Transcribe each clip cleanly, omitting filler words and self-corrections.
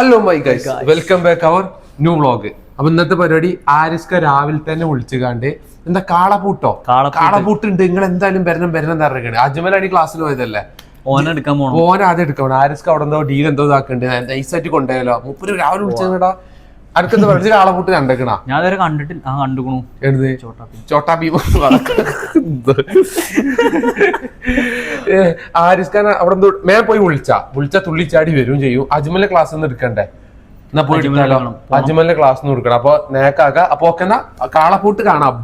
Hello my guys, welcome back our new vlog. അപ്പൊ ഇന്നത്തെ പരിപാടി ആരിസ്ക രാവിലെ തന്നെ വിളിച്ചുകാണ്ട് എന്താ കാളപൂട്ടോ കാളപൂട്ടുണ്ട്, നിങ്ങൾ എന്തായാലും വരണം പറഞ്ഞിരിക്കണേ. അജ്മലാണ് ക്ലാസ്സിൽ പോയതല്ലേ, ഓൻ ആദ്യം എടുക്കണം. ആരിസ്ക അവിടെ എന്തോ ഡീൽ എന്തോ ഇതാക്കണ്ട്, നൈസായിട്ട് കൊണ്ടുപോയാലോ. മുപ്പര് രാവിലെ വിളിച്ചതാ അടുത്തെന്താ പറഞ്ഞ കാളപൂട്ട് കണ്ടേക്കണ. ഞാൻ കണ്ടിട്ടില്ല, കണ്ടുക്കണു. ചോട്ടാ ഭീം ആരിസ്ഖാൻ അവിടെ എന്തോ മേലെ പോയി വിളിച്ച തുള്ളിച്ചാടി വരും ചെയ്യും. അജ്മലിന്റെ ക്ലാസ് ഒന്നും എടുക്കണ്ടേ, എന്നാ പോയി എടുക്കാലോ. അജ്മലിന്റെ ക്ലാസ് ഒന്നും എടുക്കണം. അപ്പൊ നേക്കാക്ക അപ്പൊ ഒക്കെ കാളപൂട്ട് കാണാം.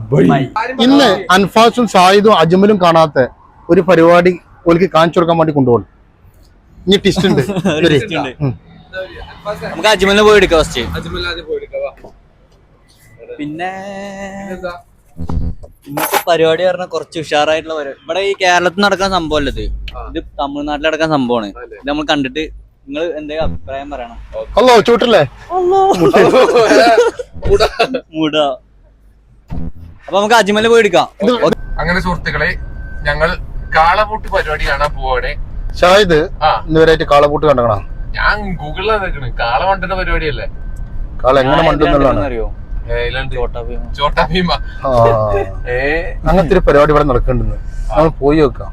ഇന്ന് അൻഫാസും ഷാഹിദും അജ്മലും കാണാത്ത ഒരു പരിപാടി ഓൽക്ക് കാണിച്ചു കൊടുക്കാൻ വേണ്ടി കൊണ്ടുപോകും. ഇനി ടിസ്റ്റ് ഉണ്ട്. നമുക്ക് അജ്മലിനെ പോയി എടുക്കാം ഫസ്റ്റ്. പിന്നെ ഇന്നത്തെ പരിപാടി പറഞ്ഞാൽ കുറച്ച് ഉഷാറായിട്ടുള്ള പരിപാടി. ഇവിടെ ഈ കേരളത്തിൽ നടക്കാൻ സംഭവമല്ല ഇത് തമിഴ്നാട്ടിൽ നടക്കാൻ സംഭവമാണ്. ഇത് നമ്മൾ കണ്ടിട്ട് നിങ്ങൾ എന്തെങ്കിലും അഭിപ്രായം പറയണം. ഹലോ ചൂട്ടല്ലേ മൂടാ. അപ്പൊ നമുക്ക് അജ്മലിനെ പോയി എടുക്കാം. അങ്ങനെ സുഹൃത്തുക്കളെ, ഞങ്ങൾ കാളപൂട്ട് പരിപാടി കാണാൻ പോവാടെ. ഷാഹിദ് ഇന്നുവരായിട്ട് കാളപൂട്ട് കണ്ടക്കണം. ഞാൻ ഗൂഗിളിലാണ് നിൽക്കണേ. കാള മണ്ടുന്ന പരിപാടിയല്ലേ. കാള എങ്ങനെ മണ്ടെന്നുള്ളതാണ് അറിയോ? ചോട്ടാ ഭീമ. അങ്ങനത്തെ ഒരു പരിപാടി ഇവിടെ നടക്കണ്ടെന്ന് നമ്മൾ പോയി വെക്കാം.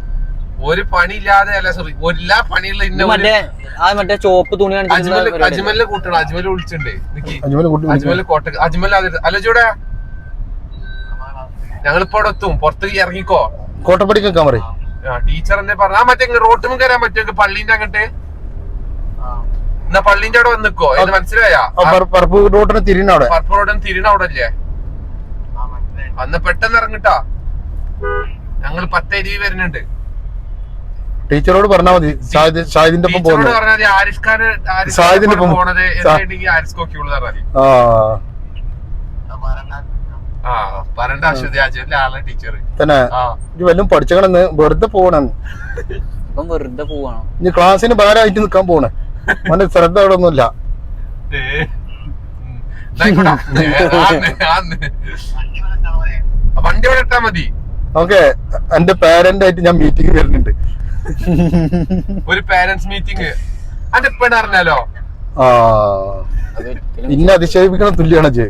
ഒരു പണിയില്ലാതെ അല്ല, സോറി, എല്ലാ പണിയുള്ള മറ്റേ ചോപ്പ് തുണി അജ്മലിനെ കൂട്ടണം. അജ്മല് വിളിച്ചിട്ടുണ്ട്. അജ്മല് കോട്ട അജ്മൽ അല്ല ചൂടാ, ഞങ്ങളിപ്പോ അവിടെ എത്തും. പുറത്തേക്ക് ഇറങ്ങിക്കോ. കോട്ടപ്പടിക്ക് വെക്കാൻ പറയും. ടീച്ചർ എന്നെ പറഞ്ഞ മറ്റേ റോട്ടും കയറാൻ പറ്റുമോ? പള്ളീന്റെ അങ്ങോട്ട് എന്നാ പള്ളിന്റെ അവിടെ വന്നിക്കോ. ഇത് മനസ്സിലായ പറപ്പ് റോഡിന് തിരിഞ്ഞ അവിടെ, പറപ്പ് റോഡിന് തിരിഞ്ഞ അവിടെ അല്ലേ? അന്ന് പെട്ടെന്ന് ഇറങ്ങിട്ടാ. ഞങ്ങൾ 10:20 വരുന്നുണ്ട്. ടീച്ചറോട് പറഞ്ഞാൽ മതി. ഷാഹിദിന്റെ ഒപ്പം പോകുന്നത് പറഞ്ഞാൽ ആരിഷ്ഖാന് ഷാഹിദിന്റെ ഒപ്പം പോണത് എന്താണെങ്കിൽ ആരിസ്കോക്കുള്ളത് പറഞ്ഞാൽ പറണ്ട അശ്വതി അജയന്റെ ആളെ ടീച്ചർ തന്നെ വല്ലതും പഠിച്ചണെന്ന് വെറുതെ പോകണം. വെറുതെ പോവാണോ? ഇനി ക്ലാസ്സിന് ഭാരമായിട്ട് നിക്കാൻ പോണേ. അവന്റെ ശ്രദ്ധ അവിടെ ഒന്നുമില്ല. വണ്ടി അവിടെ ഇട്ടാ മതി. ഓക്കെ, എന്റെ പാരന്റ് ആയിട്ട് ഞാൻ മീറ്റിംഗ് വരുന്നുണ്ട്. ഒരു പാരന്റ്സ് മീറ്റിംഗ് അന്റെ പെണ്ണ് അറിഞ്ഞാലോ. ഇന്നെ അതിശയിപ്പിക്കണ തുല്യാണ് ജെ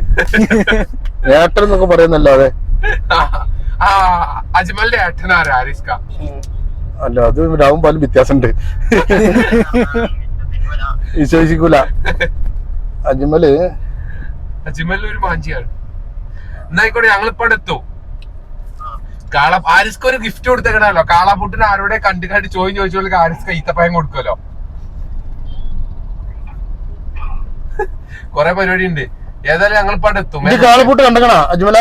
ഏട്ടൻ എന്നൊക്കെ പറയുന്നല്ലാതെ. അജ്മലിന്റെ ഏട്ടനാരാ ആരിസ്ക? അല്ല, അത് രാവും പാലും വ്യത്യാസമുണ്ട്. വിശ്വസിക്കൂല. അജ്മല് ഒരു മാഞ്ചിയാണ്. എന്നായിക്കോട്ടെ, ഞങ്ങളിപ്പോ എത്തും. ആരിസ്ക ഒരു ഗിഫ്റ്റ് കൊടുത്തേക്കണല്ലോ. കാളപൂട്ടിന് ആരോടെ കണ്ടു ചോദിച്ചോളൂ. ആരിസ്ക ഈത്തപ്പയം കൊടുക്കുമല്ലോ. കൊറേ പരിപാടി ഉണ്ട്. ഏതായാലും ഞങ്ങളിപ്പോ എത്തും. കാളപൂട്ട് കണ്ടക്കണാ അജ്മല?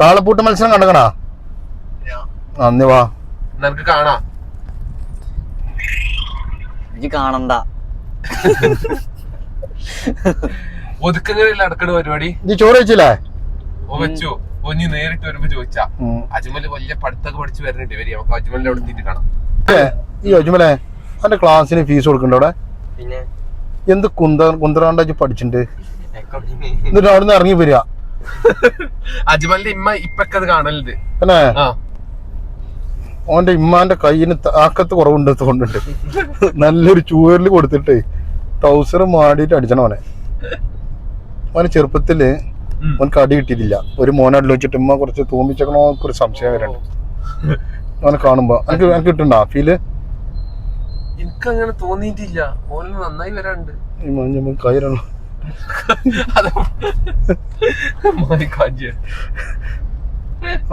കാളപൂട്ട് മത്സരം കണ്ടക്കണാ? നന്ദി, വാ നമുക്ക് കാണാം. കാണണ്ട ഒതുക്കങ്ങളിൽ നടക്കണ പരിപാടി. നീ ചോറ് വെച്ചില്ലേ? വെച്ചു. ഒന്നി നേരിട്ട് വരുമ്പോ ചോദിച്ചാ. അജ്മല് വലിയ പഠിത്തൊക്കെ പഠിച്ചു വരുന്നുണ്ട്. വരി, നമുക്ക് അജ്മലിന്റെ അവിടെ എത്തിയിട്ട് കാണാം. ഈ അജ്മലെ അവന്റെ ക്ലാസ്സിന് ഫീസ് കൊടുക്കണ്ട അവിടെ? പിന്നെ എന്ത് കുന്തറാണ്ടാച്ച് പഠിച്ചിട്ടുണ്ട്. എന്നിട്ട് അവിടെ നിന്ന് ഇറങ്ങി വരിക. അജ്മലിന്റെ ഇമ്മ ഇപ്പൊക്കെ കാണലുണ്ട്. അല്ലേ? ഓന്റെ ഇമ്മാന്റെ കയ്യിന് താക്കത്ത് കുറവുണ്ട് തോന്നുന്നുണ്ട്. നല്ലൊരു ചൂരല് കൊടുത്തിട്ട് ടൗസർ മാടിയിട്ട് അടിച്ചണം അവനെ. അവന് ചെറുപ്പത്തില് അവനക്ക് അടി കിട്ടിയിട്ടില്ല. ഒരു മോനടി വെച്ചിട്ട് ഉമ്മ കുറച്ച് തൂമ്പിച്ചേക്കണോ ഒരു സംശയം വരണ്ട് അവനെ കാണുമ്പോ. എനിക്ക് കിട്ടണ്ട ഫീല്? എനിക്ക് അങ്ങനെ തോന്നിയിട്ടില്ല. ഓന് നന്നായി വരാണ്ട്. കയ്യിലാണ്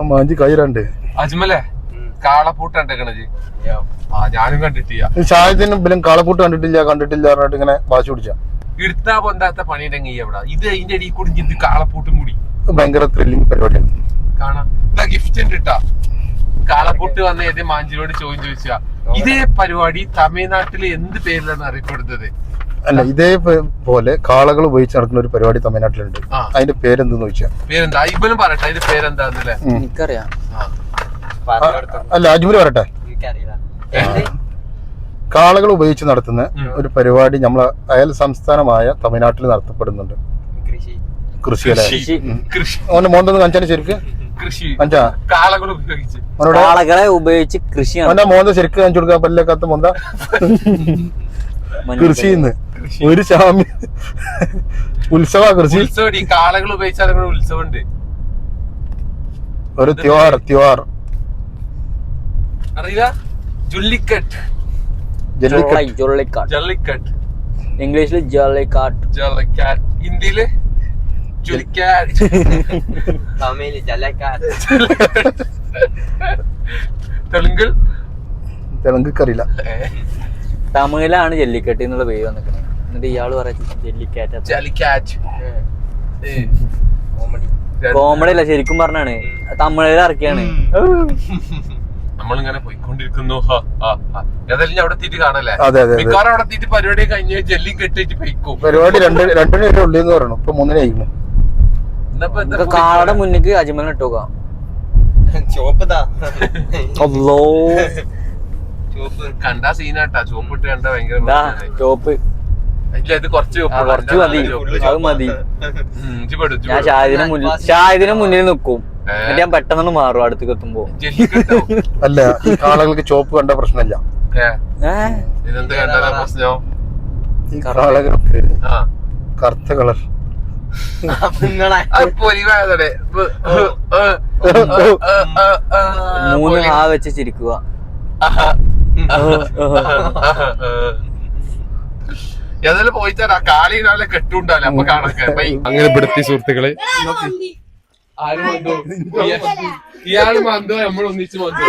മാഞ്ചി കയ്യിലാണ്ട്. അജ്മലെ കാളപ്പൂട്ട് കണ്ടേക്കണത് ഞാനും കണ്ടിട്ടില്ല. ഷാഹിദിനും ബിലും കാളപ്പൂട്ട് കണ്ടിട്ടില്ല പറഞ്ഞിട്ട് ഇങ്ങനെ വാശി പിടിച്ച എടുത്താ പൊന്താത്ത പണിയുണ്ടെങ്കിൽ എവിടെ ഇത് അതിന്റെ അടിയിൽ കൂടി ഇത് കാളപ്പൂട്ടും കൂടി ഭയങ്കര ത്രില്ലിങ് പരിപാടിയാണ്. കാണാം. ഗിഫ്റ്റ് ഉണ്ട് കേട്ടാ. കാളപ്പൂട്ട് വന്ന ഏത് മാഞ്ചിനോട് ചോദിച്ചാ ഇതേ പരിപാടി തമിഴ്നാട്ടില് എന്ത് പേരിലാണ് അറിയപ്പെടുന്നത്? അല്ല, ഇതേപോലെ കാളകൾ ഉപയോഗിച്ച് നടക്കുന്ന ഒരു പരിപാടി തമിഴ്നാട്ടിലുണ്ട്. അതിന്റെ പേരെന്തെന്ന് ചോദിച്ചാ പേരെന്താ? ഇവനും പറയട്ടെ അതിന്റെ പേരെന്താന്നല്ലേ? എനിക്കറിയാം. അല്ല, അജ്മല് പറയട്ടെ. കാളകൾ ഉപയോഗിച്ച് നടത്തുന്ന ഒരു പരിപാടി നമ്മളെ അയൽ സംസ്ഥാനമായ തമിഴ്നാട്ടിൽ നടത്തപ്പെടുന്നുണ്ട്. കൃഷി അല്ലേ? അവന്റെ മോന്തൊന്ന് കാണിച്ചാൽ ശരിക്ക് കാളകളെ ഉപയോഗിച്ച് കൃഷി. അവന്റെ മോന്ത ശരിക്ക് കാണിച്ചു കൊടുക്കാൻ പല്ലേക്കാത്ത മോന്ത. കൃഷിന്ന് ഒരു ശാമി ഉത്സവ കൃഷി ഉത്സവം ഈ കാളകൾ ഉപയോഗിച്ചാൽ ഉത്സവം ഉണ്ട്. ഒരു ത്യോഹാർ അറിയില്ല. ജുല്ലിക്കട്ട് ജല്ലിക്കട്ട് ഇംഗ്ലീഷിൽ ജല്ലിക്കാട്ട്, ഹിന്ദിയില് ജുലിക്കാറ്റ്, തമിഴിൽ ജലക്കാട്ട്, തെലുങ്കറിയില്ല. തമിഴിലാണ് ജല്ലിക്കെട്ട് എന്നുള്ള പേര് വന്നിരിക്കുന്നത്. എന്നിട്ട് ഇയാള് പറയാ ജല്ലിക്കാറ്റ്. കോമഡി അല്ല, ശരിക്കും പറഞ്ഞാണ് തമിഴിൽ ഇറക്കിയാണ്. നമ്മളിങ്ങനെ പോയിക്കൊണ്ടിരിക്കുന്നു. ഏതായാലും അവിടെ എത്തിയിട്ട് കാണല്ലേ. അതെ അതെ മിക്കവാറും അവിടെ എത്തിയിട്ട് പരിപാടി കഴിഞ്ഞ് ജല്ലി കെട്ടിട്ട് പോയിക്കും. പരിപാടി 2 ഉള്ളിന്ന് പറയണം. ഇപ്പൊ 3 ആയിക്കണം. കാളയുടെ മുന്നിക്ക് അജ്മൽ ഇട്ടോക്കാം. കണ്ടാ സീനാട്ടാ. ചോപ്പിട്ട് കണ്ടാ ഭയങ്കര ചോപ്പ്. ഇല്ല, ഇത് കുറച്ച് മതി, അത് മതി. ഞാൻ ഷാഹിദിന് മുന്നിൽ നിൽക്കും. എന്നിട്ട് ഞാൻ പെട്ടെന്ന് മാറും അടുത്തേക്ക് എത്തുമ്പോ. അല്ല, ഈ കാളകൾക്ക് ചോപ്പ് കണ്ട പ്രശ്നമില്ല. ഇതെന്ത് കണ്ടാ പ്രശ്നം? ഈ കാളകൾക്ക് കറുത്ത കളർ. മൂന്ന് ആ വെച്ച് ചിരിക്കുക. ഏതായാലും പോയിച്ചാൽ ആ കാളിനാലെ കെട്ടുണ്ടാവില്ല. അപ്പൊ കാണാൻ അങ്ങനെ പെടുത്തി സുഹൃത്തുക്കള്. ഇയാള് മന്തോ നമ്മൾ ഒന്നിച്ച് മന്തോ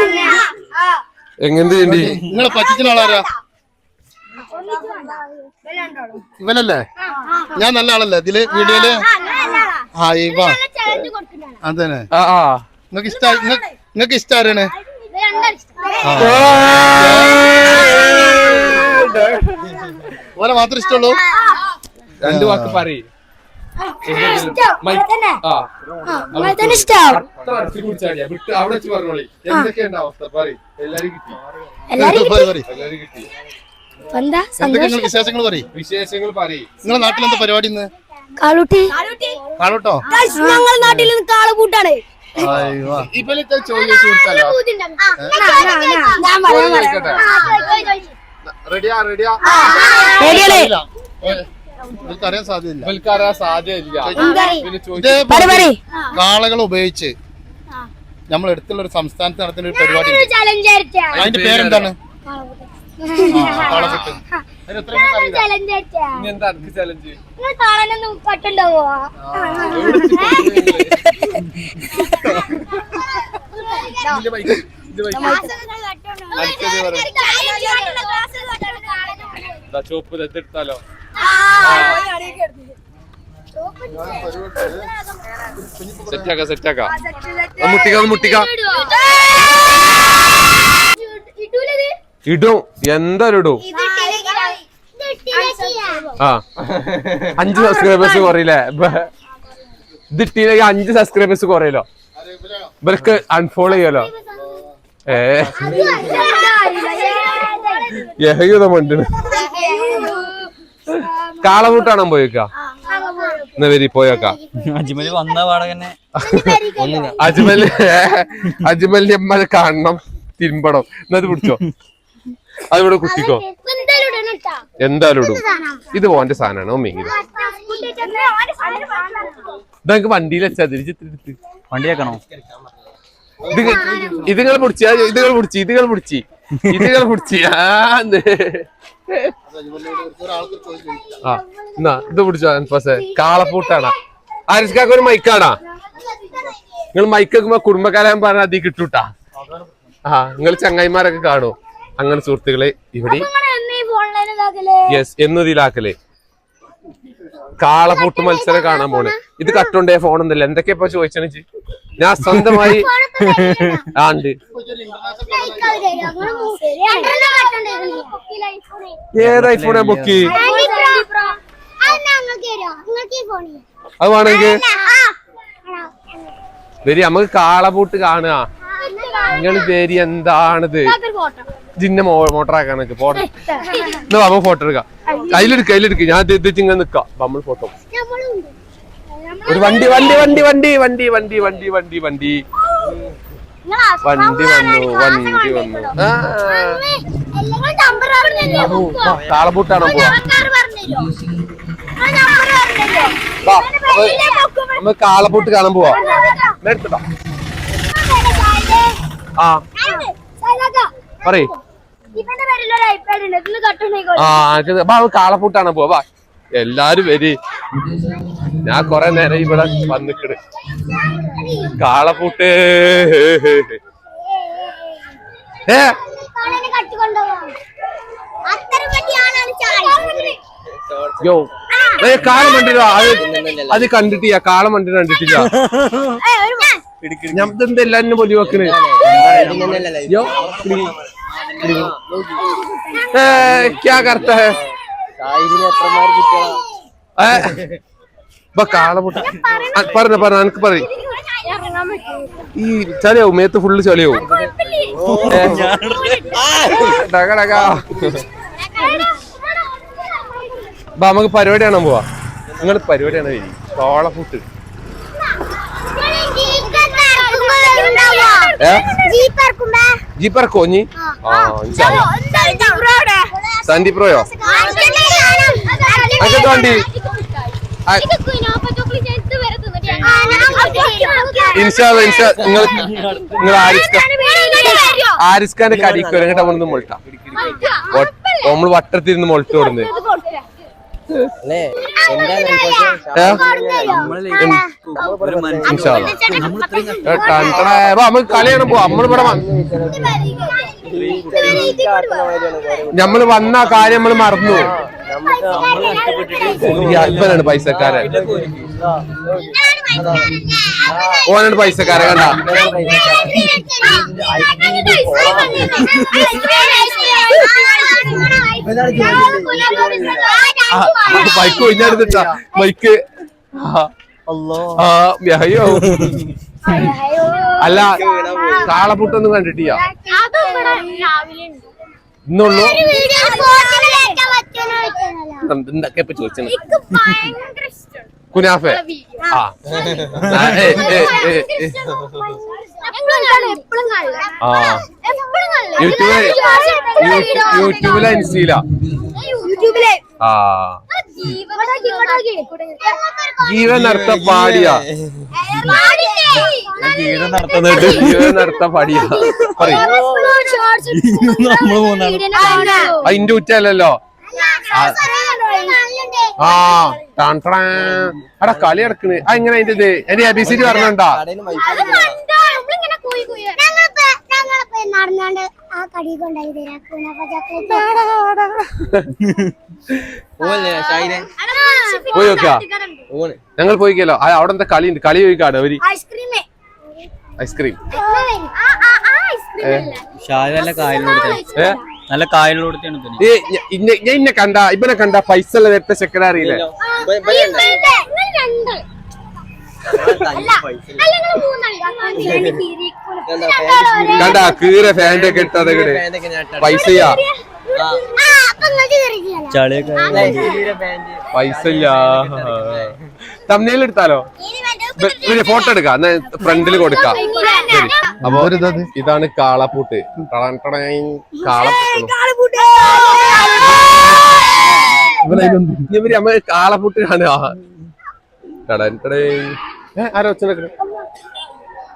എങ്ങനത്തെ ചെയ്യണ്ടി? നിങ്ങളെ പറ്റിക്കുന്ന ആളാരാ? ഇവനല്ലേ? ഞാൻ നല്ല ആളല്ലേ ഇതില് വീഡിയോയില്? അതന്നെ. നിങ്ങക്ക് ഇഷ്ടാരാണ്? ഓനെ മാത്രം ഇഷ്ടമുള്ളൂ? 2 വാക്ക് പറയ്. അവിടെ പറഞ്ഞോളി. എന്തൊക്കെയുണ്ട് അവസ്ഥ? പറയും. എല്ലാരും കിട്ടി. വിശേഷങ്ങൾ പറയും. വിശേഷങ്ങൾ പറയും. നിങ്ങളെ നാട്ടിലെന്താ പരിപാടി? ഇന്ന് കാളൂട്ടോ? ഞങ്ങളുടെ നാട്ടിൽ നിന്ന് കാളകൂട്ടാണ്. ഇവലത്തെ ചോദിച്ചു കൊടുത്താലോ? റെഡിയാ റെഡിയാ. അറിയാൻ സാധ്യതയില്ല. കാളകൾ ഉപയോഗിച്ച് നമ്മൾ അടുത്തുള്ള ഒരു സംസ്ഥാനത്ത് നടത്തുന്ന ഒരു പരിപാടി. അതിന്റെ പേരെന്താണ്? ചോപ്പ് തെറ്റെടുത്താലോ? സെറ്റാക്കാം. മുട്ടിക്ക ഇടും. എന്തായാലും ഇടും. 5 സബ്സ്ക്രൈബേഴ്സ് കുറയില്ലേ? ഇതിട്ടില്ലെങ്കിൽ 5 സബ്സ്ക്രൈബേഴ്സ് കുറയല്ലോ. ഇവർക്ക് അൺഫോളോ ചെയ്യലോ. കാളകൂട്ടാണോ പോയേക്കാ? എന്നാ വരി പോയേക്കാം. അജ്മല് വന്ന പാടകന്നെ അജ്മലിന്റെ അമ്മ കാണണം, തിരുമ്പണം. എന്നത് പിടിച്ചോ, അതിവിടെ കുത്തിക്കോ. എന്തായാലും ഇടും. ഇത് ഓന്റെ സാധനമാണ്. ഓ മെയിൻ ഇതങ്ങ് വണ്ടിയിൽ വെച്ചാ തിരിച്ചെടുത്ത് വണ്ടി വെക്കണോ? ഇതുങ്ങൾ പിടിച്ച് ഇത് പിടിച്ചോ. അൻഫാസെ കാളപ്പൂട്ടാണോ? ആരിസ്കാക്ക് ഒരു മൈക്കാണാ? നിങ്ങൾ മൈക്ക് വെക്കുമ്പോ കുടുംബക്കാരാൻ പറഞ്ഞാൽ അതി കിട്ടൂട്ടാ. നിങ്ങൾ ചങ്ങായിമാരൊക്കെ കാണൂ. അങ്ങനെ സുഹൃത്തുക്കളെ ഇവിടെ എന്നതിലാക്കലേ കാളപൂട്ട് മത്സരം കാണാൻ പോണ്. ഇത് കട്ടുണ്ടേ ഫോണൊന്നുമില്ല. എന്തൊക്കെയാ ചോദിച്ചാണ് ഞാൻ സ്വന്തമായി ആണ്ട്. ഏത് ഐഫോണാ ബുക്ക്? അത് വേണമെങ്കിൽ വരി. നമുക്ക് കാളപൂട്ട് കാണുക. നിങ്ങള് പേര് എന്താണിത്? ജിന്നെ മോട്ടറാക്കാനൊക്കെ ഫോട്ടോ നമ്മ ഫോട്ടോ എടുക്കാം. കയ്യിലെടുക്ക്. ഞാൻ ഇങ്ങനെ നിക്കാം. നമ്മൾ ഫോട്ടോ ഒരു വണ്ടി വണ്ടി വന്നു ആ കാളപൂട്ടാണോ പോവാ നമ്മൾ കാളപൂട്ട് കാണാൻ പോവാ എടുത്തോ ആ പറയ് കാളപൂട്ടാണ് പോവാ എല്ലാരും വരി ഞാൻ കൊറേ നേരം ഇവിടെ വന്നിക്കണ് കാളപൂട്ട് യോ കാളം കണ്ടില്ല അത് കണ്ടിട്ടില്ല കാളം കണ്ടിട്ടില്ല ഞാൻ എല്ലാരും പൊതി വെക്കണ് യോ ക്യാ കർത്ത ഹേ കാളപൂട്ട് പറഞ്ഞ എനിക്ക് പറ ഈ ചളിയാവും മേത്ത് ഫുള്ള് ചളിയാവും നമുക്ക് പരിപാടി കാണാൻ പോവാ നിങ്ങൾ പരിപാടിയാണ് വരി കാളപൂട്ട് ജീപ്പ് ഇറക്കോ നീ സന്ദീപ് പ്രോയോ അങ്ങനത്തെ വണ്ടി നിങ്ങൾ ആരിസ്ഖാന്റെ കടിക്കോ എന്നിട്ട് നമ്മളൊന്ന് മൊൾട്ട നമ്മള് വട്ടത്തിരുന്ന് മൊൾട്ട് കൊടുന്ന് നമുക്ക് കളിയാണ് പോവാ നമ്മളിവിടെ നമ്മള് വന്ന കാര്യം നമ്മള് മറന്നു ഇവനാണ് പൈസക്കാരൻ ഓനാണ് പൈസക്കാരൻ കണ്ട ബൈക്ക് ഒഴിഞ്ഞെടുത്തിട്ടാ ബൈക്ക് അയ്യോ അല്ല കാളപൂട്ടൊന്നും കണ്ടിട്ടില്ല ഇന്നുള്ളൂ എന്തൊക്കെ ഇപ്പൊ ചോദിച്ചത് കുനാഫെ ആ യൂട്യൂബിലെ ഇൻസ്റ്റയില ആ ജീവൻ നടത്ത പാടിയ ജീവൻ നടത്ത പാടിയ അതിന്റെ ഉച്ചല്ലോ ആ അടാ കളി നടക്കണ് ആ എങ്ങനെ അതിന്റെ ഇത് എന്റെ ABCD പറഞ്ഞോണ്ടാ പോയി നോക്കാ ഞങ്ങൾ പോയിക്കല്ലോ അവിടെ എന്താ കളി ഉണ്ട് കളി ചോദിക്കാണ് ഒരു ഐസ്ക്രീം നല്ല കായലിലൂടെ ഇന്നെ കണ്ട ഇവനെ കണ്ട പൈസ ഉള്ള നേരത്തെ ചെക്കന അറിയില്ലേ കണ്ട കീറ ഫാൻ്റെ ഒക്കെ ഇട്ടത് പൈസയാ പൈസ ഇല്ല തമ്മിൽ എടുത്താലോ ഫോട്ടോ എടുക്കാം ഫ്രണ്ടില് കൊടുക്കാം അപ്പൊ ഇതാണ് കാളപൂട്ട് ഇവര് നമ്മ കാളപൂട്ട് കാണുക ആരോ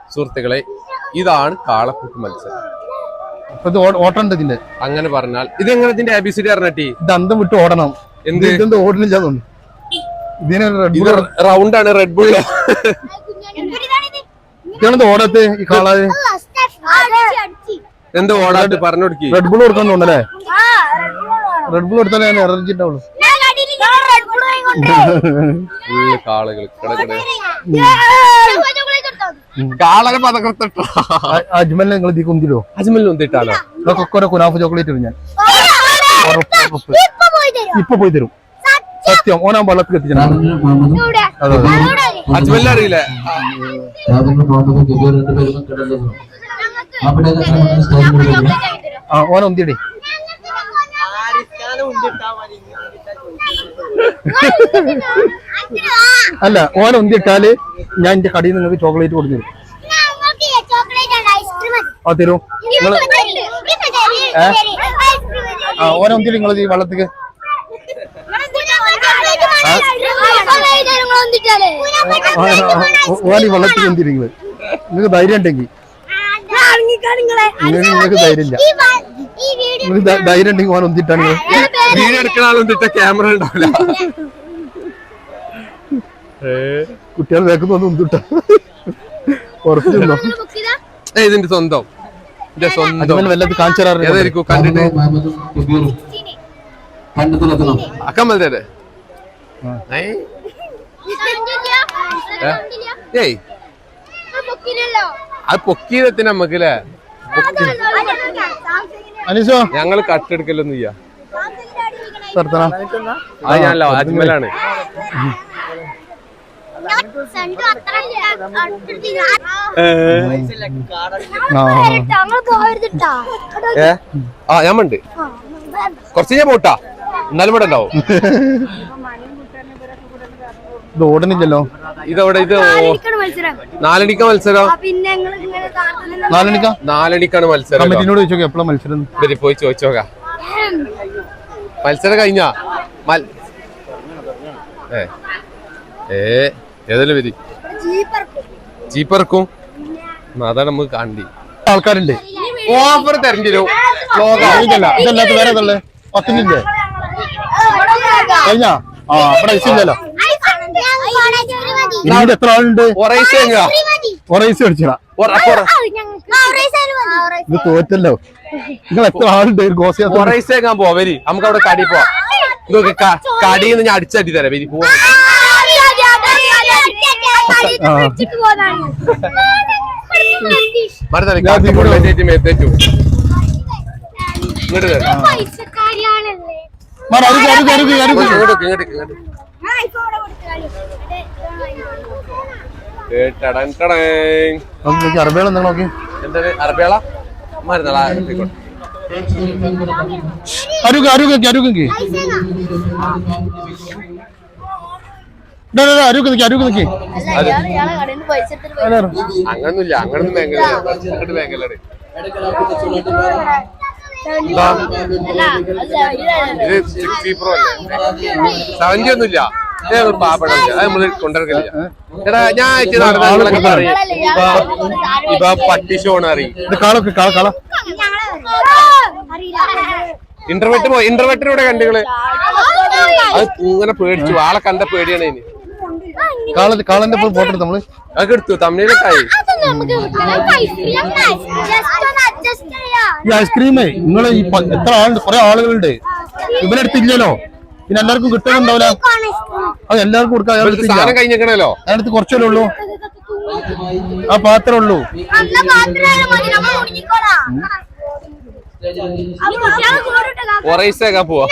സുഹൃത്തുക്കളെ ഇതാണ് കാളപൂട്ട് മത്സരം ഓട്ടം ഇതിന്റെ അങ്ങനെ പറഞ്ഞാൽ ഇത് എങ്ങനെ ഇതിന്റെ ABCD പറഞ്ഞിട്ട് ഇത് അന്തം വിട്ട് ഓടണം എന്ത് ഓടണില്ല തോന്നുന്നു ഇത് റൗണ്ടാണ് റെഡ് ബുള്ള് ഇതാണെന്ത് ഓടത്ത് ഈ കാളാത് എന്ത് ഓടാട്ട് പറഞ്ഞു കൊടുക്കി റെഡ് ബുൾ കൊടുക്കാൻ തോന്നല്ലേ റെഡ് ബുൾ കൊടുത്താലേ ഞാൻ എനർജി ഉണ്ടാവുള്ളൂ കാളുകൾ കാളനെ പതക്കത്തിട്ടോ അജ്മലിനെ നിങ്ങൾ ഇതിൽ കുന്തിരോ അജ്മലിന് ഒന്നിട്ടാലോ ഇതൊക്കെ കുനാഫ് ചോക്ലേറ്റ് ഞാൻ ഇപ്പൊ പോയി തരും സത്യം ഓനാ വെള്ളത്തിൽ എത്തിച്ചാൽ അജ്മലിനെ അറിയില്ലേ ആ ഓന ഒന്തിടേ അല്ല ഓന ഒന്തിട്ടാല് ഞാൻ എന്റെ കടയിൽ നിങ്ങൾക്ക് ചോക്ലേറ്റ് കൊടുത്തു ആ തരൂ നിങ്ങള് ഓരോ ഒന്നില്ല നിങ്ങൾ ഈ വള്ളത്തേക്ക് ഓല ഈ വള്ളത്തേക്ക് എന്തില്ല നിങ്ങള് നിങ്ങൾക്ക് ധൈര്യം ഉണ്ടെങ്കിൽ നിങ്ങൾക്ക് ധൈര്യം ഇല്ല നിങ്ങൾക്ക് ധൈര്യം ഉണ്ടെങ്കിൽ ഓൻ ഒന്നിട്ടാണ് വീഡിയോ എടുക്കുന്ന ആളൊന്നിട്ട ക്യാമറ ഉണ്ടാവില്ല. കുട്ടികൾ വേക്കുന്ന ഒന്നും ഒന്നിട്ട ഉറപ്പിച്ചോ ഇതിന്റെ സ്വന്തം വല്ലത് കാണിച്ചു തരാറ് ഏതായിരിക്കും കണ്ടിട്ട് അക്കമ്മല്ലേ ഏയ് അത് പൊക്കിയതെത്തിന് നമ്മക്കല്ലേ അനീസോ ഞങ്ങള് കട്ടെടുക്കലൊന്നും ചെയ്യാ. നിർത്തണ അത് ഞാനല്ലോ അജ്മലാണ്. ആ ഞാൻ ഉണ്ട് കുറച്ച് ഞാൻ പോട്ടാ എന്നാലും ഇവിടെ ഉണ്ടാവും. ഇത് ഓടണില്ലല്ലോ ഇതവിടെ ഇത് 4 മണിക്കാ മത്സരം. 4 മണിക്കാണ് മത്സരം. കമ്മിറ്റിനോട് ചോദിച്ചോക്കെ എപ്പോഴാ മത്സരം പോയി ചോദിച്ചോക്കാം. മത്സരം കഴിഞ്ഞാ ഏതെല്ലാം വരി ജീപ്പറക്കും അതാണ് നമുക്ക് കാണ്ടി ആൾക്കാരുണ്ട്. ഓഫർ തരണ്ടോ ഇതല്ലാത്ത വേറെ ഏതല്ലേ 10 കഴിഞ്ഞാ ആ അവിടെ ഇല്ലല്ലോ. ഇവിടെ എത്ര ആളുണ്ട്? ഒറൈസ് അടിച്ചാ ഇത് തോറ്റല്ലോ. നിങ്ങൾ എത്ര ആളുണ്ട്? ഒറൈസേക്കാൻ പോവാ വരി നമുക്ക് അവിടെ കടി പോവാ. ഇതൊക്കെ കടിന്ന് ഞാൻ അടിച്ചടി തരാം വരി പോവാ. മേത്തേറ്റു അറബികൾ എന്താ നോക്കി എന്താണ് അറബികള മരുന്നാളാ അങ്ങനൊന്നുമില്ല. അങ്ങനൊന്നും ബാങ്കല്ലേ ബാങ്കല്ലാണ് ഇത് 60 Pro അല്ലേ 70 ഒന്നുമില്ല. പാപ്പടില്ല അത് നമ്മള് കൊണ്ടിറക്കില്ല. എടാ ഞാൻ ഇപ്പൊ പട്ടി ഷോണ് അറിയും. ഇന്റർവെറ്റിലൂടെ കണ്ടുകള് അത് ഇങ്ങനെ പേടിച്ചു. ആളെ കണ്ട പേടിയാണ് ഇനി. കാളന്റെ ഫോട്ടോ എടുത്ത് നമ്മള് അതൊക്കെ എടുത്തു തമിഴിലൊക്കായി. ഈ ഐസ്ക്രീമേ നിങ്ങള് ഈ എത്ര ആളുണ്ട്? കുറെ ആളുകളുണ്ട്. ഇവരെടുത്തില്ലല്ലോ. പിന്നെ എല്ലാവർക്കും കിട്ടുന്നുണ്ടാവില്ല. അത് എല്ലാവർക്കും കൊടുക്കാം. സാധനം കഴിഞ്ഞേക്കണല്ലോ. അതിനടുത്ത് കുറച്ചല്ലേ ഉള്ളൂ. ആ പാത്രം ഉള്ളൂ. ഒറൈസേക്കാൻ പോവാ.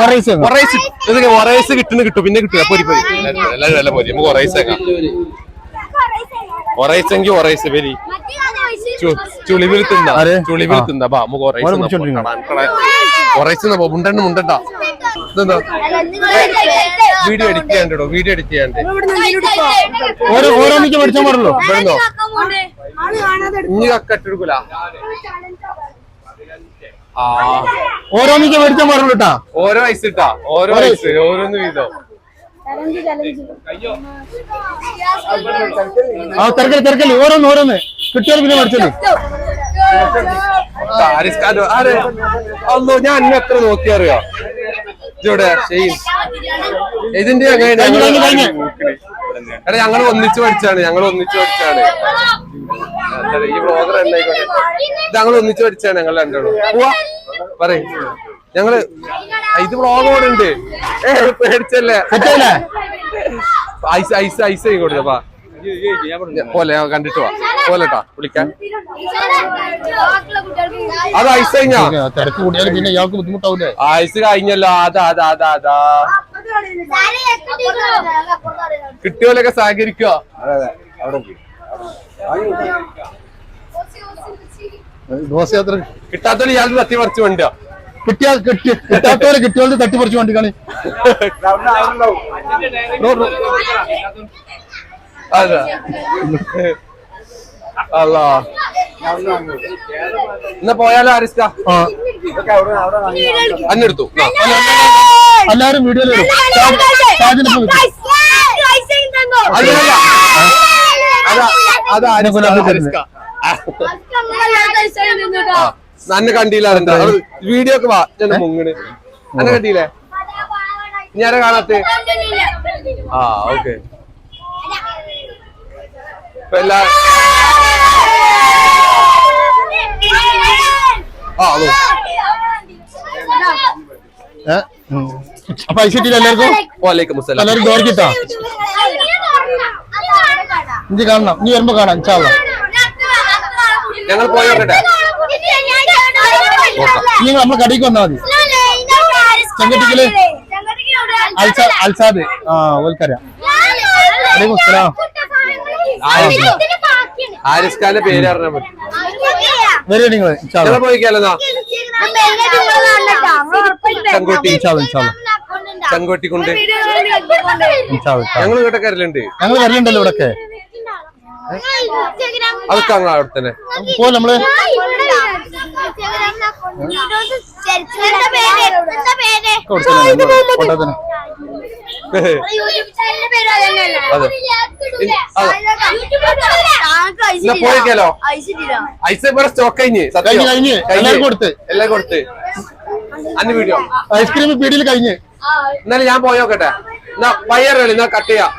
ഒറൈസ് കിട്ടും പിന്നെ കിട്ടുക. പൊരി പൊരി എല്ലാവരും നല്ല പൊരി. നമുക്ക് ഒറൈസേക്കാം. ഒറൈസെങ്കിൽ ഒറൈസ് വരി ചുളിവിൽ തിന്നാ ബാ നമുക്ക് ഒറൈസ് മുണ്ടണ്ട. ഇതെന്താ വീഡിയോ എഡിറ്റ് ചെയ്യാണ്ടോ? വീഡിയോ എഡിറ്റ് ചെയ്യാണ്ട് ഓരോന്നിക്ക് പഠിച്ചാൽ പാടുള്ളൂ. വരുന്നോ ഇനി കക്കെടുക്കൂല. ഓരോന്നിക്ക് പഠിച്ചാൽ പാടുള്ളൂ കേട്ടാ. ഓരോ ഐസ് ഇട്ടാ ഓരോ ഐസ് ഓരോന്ന് വീതോ. ആ തിരക്കല് ഓരോന്ന് കിട്ടിയാൽ പിന്നെ പഠിച്ചല്ലേ. അല്ലോ ഞാൻ ഇന്ന് എത്ര നോക്കിയറിയോ ഇവിടെ ഇതിന്റെ എടാ ഞങ്ങൾ ഒന്നിച്ച് പഠിച്ചാണ്. ഈ ബ്ലോഗർ ഉണ്ടായിക്കോട്ടെ. ഞങ്ങൾ ഒന്നിച്ച് പഠിച്ചാണ്. ഞങ്ങൾ രണ്ടോളും പോവാ പറയും. ഞങ്ങള് ഇത് ബ്ലോഗോടെ ഉണ്ട്. പേടിച്ചല്ലേ ഐസ് ആയിക്കോട്ടെ. പോലെ കണ്ടിട്ട് വാ പോലെട്ടാ വിളിക്കാൻ. അത് ഐസ് കഴിഞ്ഞാ തിരക്ക് കൂടിയാലും പിന്നെ ഇയാൾക്ക് ബുദ്ധിമുട്ടാവൂലേ. ഐസ് കഴിഞ്ഞല്ലോ. അതാ കിട്ടിയോലൊക്കെ സഹകരിക്കോ. ഘോഷയാത്ര കിട്ടാത്തോലെ ഇയാൾക്ക് തട്ടിപ്പറിച്ച് വണ്ടിയാ. കിട്ടാത്തവരെ കിട്ടിയോളെ തട്ടിപ്പറിച്ച് വണ്ടി കാണി. അതാ അല്ലാ എന്നാ പോയാലോ ആരിസ്ക ആ അന്നെടുത്തു എല്ലാരും വീഡിയോയിൽ വരും അല്ലല്ല അത് ആരിസ്ക അന്നെ കണ്ടില്ല വീഡിയോ ഒക്കെ വാ ഞാൻ മുങ്ങണ് അന്നെ കണ്ടില്ലേ ഞാനെ കാണാത്ത ആ ഓക്കെ എല്ലാ പൈസ കിട്ടിയില്ല എല്ലാവർക്കും വാലേക്കും അസ്സലാം എല്ലാവരും ദോർക്കിട്ടാ ഇഞ്ചി കാണണം നീ വരുമ്പോ കാണാം ഇൻഷാല്ലാ ഞങ്ങൾ പോയോട്ടെ നിങ്ങൾ നമ്മളെ കടയിക്ക് വന്നാൽ മതി ചെങ്കട്ടിക്കല് അൽസാദ് ആ ഓൽക്കറിയാം വലൈക്കും അസ്സലാം ആരിസ്ഖാന്റെ പേര് പറഞ്ഞാൽ മതി വരൂ നിങ്ങൾ ഇൻഷാല്ലാ ഞങ്ങൾ പോയിക്കാലെന്നാ ചങ്കോട്ടി ചങ്കോട്ടി കൊണ്ട് ഇൻഷാല്ലാ ഞങ്ങൾ ഇങ്ങോട്ടൊക്കെ വരലുണ്ട് ഞങ്ങൾ വരലുണ്ടല്ലോ ഇവിടൊക്കെ അതൊക്കെ ഞങ്ങൾ അവിടെ തന്നെ പോലെ നമ്മള് കൊണ്ടതിന് പോയിക്കാലോ ഐസ് ഇവിടെ സ്റ്റോക്ക് കഴിഞ്ഞ് കഴിഞ്ഞ് എല്ലാവരും കൊടുത്ത് എല്ലാം കൊടുത്ത് അന്ന് വീഡിയോ ഐസ്ക്രീം പീടിയിൽ കഴിഞ്ഞ് എന്നാലും ഞാൻ പോയോക്കട്ടെ എന്നാ പയ്യറല്ലേ എന്നാ കട്ട് ചെയ്യാം